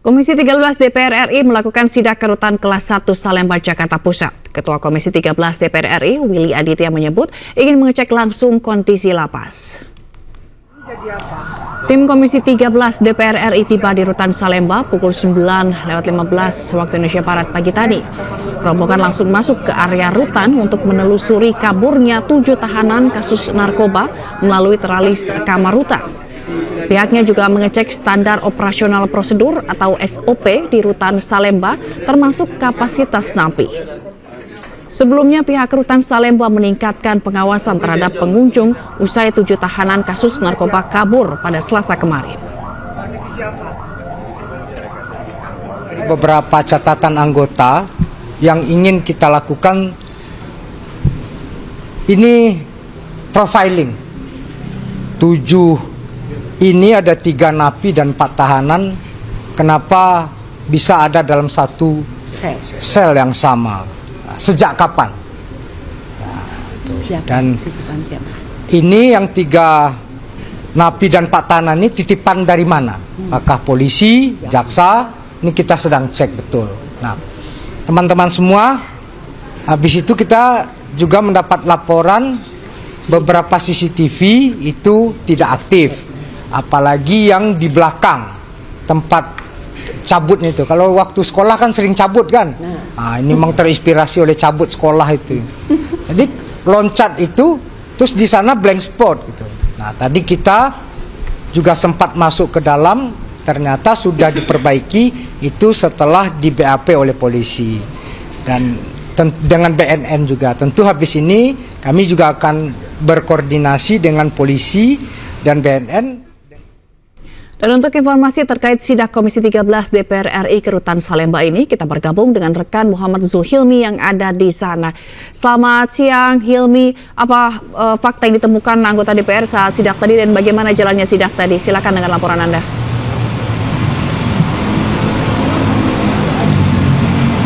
Komisi 13 DPR RI melakukan sidak ke rutan kelas 1 Salemba, Jakarta Pusat. Ketua Komisi 13 DPR RI, Willy Aditya menyebut ingin mengecek langsung kondisi lapas. Tim Komisi 13 DPR RI tiba di rutan Salemba pukul 9:15 waktu Indonesia Barat pagi tadi. Rombongan langsung masuk ke area rutan untuk menelusuri kaburnya 7 tahanan kasus narkoba melalui teralis kamar rutan. Pihaknya juga mengecek standar operasional prosedur atau SOP di rutan Salemba termasuk kapasitas napi. Sebelumnya pihak rutan Salemba meningkatkan pengawasan terhadap pengunjung usai 7 tahanan kasus narkoba kabur pada Selasa kemarin. Beberapa catatan anggota yang ingin kita lakukan ini profiling. 7 ini ada 3 napi dan 4 tahanan. Kenapa bisa ada dalam satu sel yang sama? Sejak kapan? Dan ini yang 3 napi dan 4 tahanan ini titipan dari mana? Apakah polisi, jaksa? Ini kita sedang cek betul. Nah, teman-teman semua, habis itu kita juga mendapat laporan beberapa CCTV itu tidak aktif. Apalagi yang di belakang tempat cabutnya itu. Kalau waktu sekolah kan sering cabut kan. Nah, ini memang terinspirasi oleh cabut sekolah itu. Jadi loncat itu, terus di sana blank spot gitu. Nah, tadi kita juga sempat masuk ke dalam, ternyata sudah diperbaiki itu setelah di BAP oleh polisi. Dan dengan BNN juga. Tentu habis ini kami juga akan berkoordinasi dengan polisi dan BNN. Dan untuk informasi terkait sidak Komisi 13 DPR RI ke rutan Salemba ini, kita bergabung dengan rekan Muhammad Zuhilmi yang ada di sana. Selamat siang, Hilmi. Apa fakta yang ditemukan anggota DPR saat sidak tadi dan bagaimana jalannya sidak tadi? Silakan dengan laporan Anda.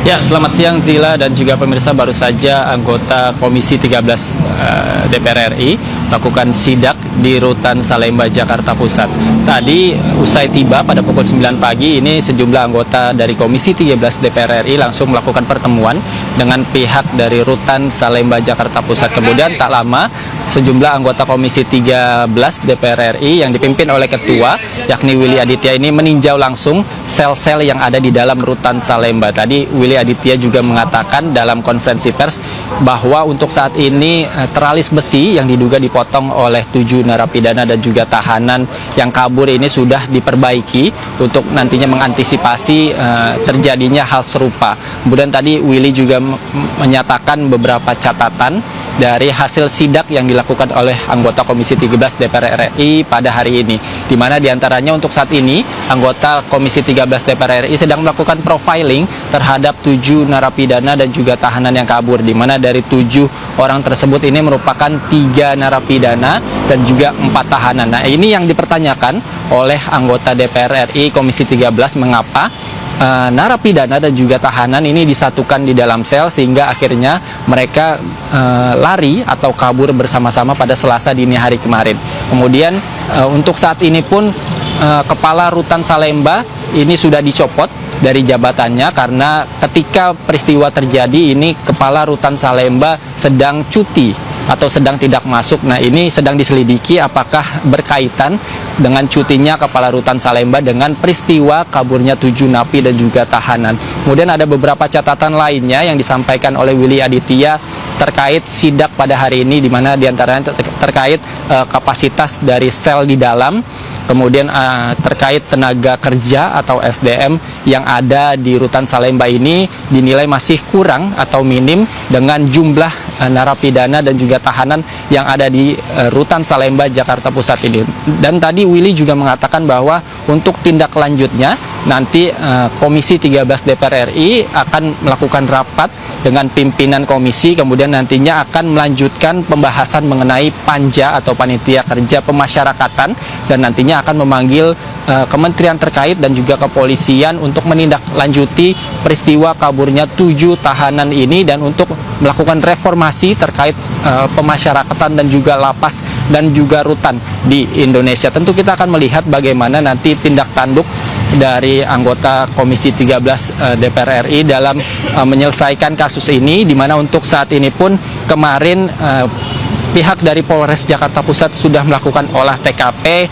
Ya, selamat siang Zila dan juga pemirsa. Baru saja anggota Komisi 13 DPR RI melakukan sidak di rutan Salemba, Jakarta Pusat. Tadi usai tiba pada pukul 9 pagi ini sejumlah anggota dari Komisi 13 DPR RI langsung melakukan pertemuan dengan pihak dari rutan Salemba, Jakarta Pusat. Kemudian tak lama sejumlah anggota Komisi 13 DPR RI yang dipimpin oleh ketua yakni Willy Aditya ini meninjau langsung sel-sel yang ada di dalam rutan Salemba. Tadi Willy Aditya juga mengatakan dalam konferensi pers bahwa untuk saat ini teralis besi yang diduga dipotong oleh 7 narapidana dan juga tahanan yang kabur ini sudah diperbaiki untuk nantinya mengantisipasi terjadinya hal serupa. Kemudian tadi Willy juga menyatakan beberapa catatan dari hasil sidak yang dilakukan oleh anggota Komisi 13 DPR RI pada hari ini, di mana diantaranya untuk saat ini anggota Komisi 13 DPR RI sedang melakukan profiling terhadap 7 narapidana dan juga tahanan yang kabur, di mana dari 7 orang tersebut ini merupakan 3 narapidana dan juga 4 tahanan. Nah, ini yang dipertanyakan oleh anggota DPR RI Komisi 13, mengapa narapidana dan juga tahanan ini disatukan di dalam sel sehingga akhirnya mereka lari atau kabur bersama-sama pada Selasa dini hari kemarin. Kemudian untuk saat ini pun Kepala Rutan Salemba ini sudah dicopot dari jabatannya karena ketika peristiwa terjadi ini Kepala Rutan Salemba sedang cuti atau sedang tidak masuk. Nah, ini sedang diselidiki apakah berkaitan dengan cutinya Kepala Rutan Salemba dengan peristiwa kaburnya 7 napi dan juga tahanan. Kemudian ada beberapa catatan lainnya yang disampaikan oleh Willy Aditya terkait sidak pada hari ini, di mana diantaranya terkait kapasitas dari sel di dalam, kemudian terkait tenaga kerja atau SDM yang ada di rutan Salemba ini dinilai masih kurang atau minim dengan jumlah narapidana dan juga tahanan yang ada di rutan Salemba, Jakarta Pusat ini. Dan tadi Willy juga mengatakan bahwa untuk tindak lanjutnya nanti Komisi 13 DPR RI akan melakukan rapat dengan pimpinan komisi, kemudian nantinya akan melanjutkan pembahasan mengenai panja atau panitia kerja pemasyarakatan, dan nantinya akan memanggil kementerian terkait dan juga kepolisian untuk menindaklanjuti peristiwa kaburnya 7 tahanan ini dan untuk melakukan reformasi terkait pemasyarakatan dan juga lapas dan juga rutan di Indonesia. Tentu kita akan melihat bagaimana nanti tindak tanduk dari anggota Komisi 13 DPR RI dalam menyelesaikan kasus ini, di mana untuk saat ini pun kemarin pihak dari Polres Jakarta Pusat sudah melakukan olah TKP,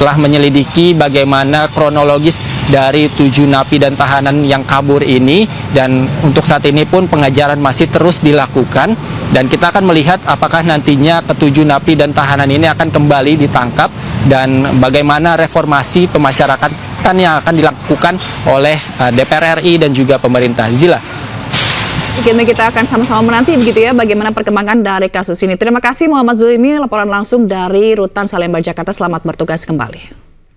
telah menyelidiki bagaimana kronologis dari 7 napi dan tahanan yang kabur ini, dan untuk saat ini pun pengejaran masih terus dilakukan, dan kita akan melihat apakah nantinya ke-7 napi dan tahanan ini akan kembali ditangkap dan bagaimana reformasi pemasyarakatan yang akan dilakukan oleh DPR RI dan juga pemerintah. Zila. Kini kita akan sama-sama menanti begitu ya bagaimana perkembangan dari kasus ini. Terima kasih Muhammad Zulimi, laporan langsung dari Rutan Salemba, Jakarta. Selamat bertugas kembali.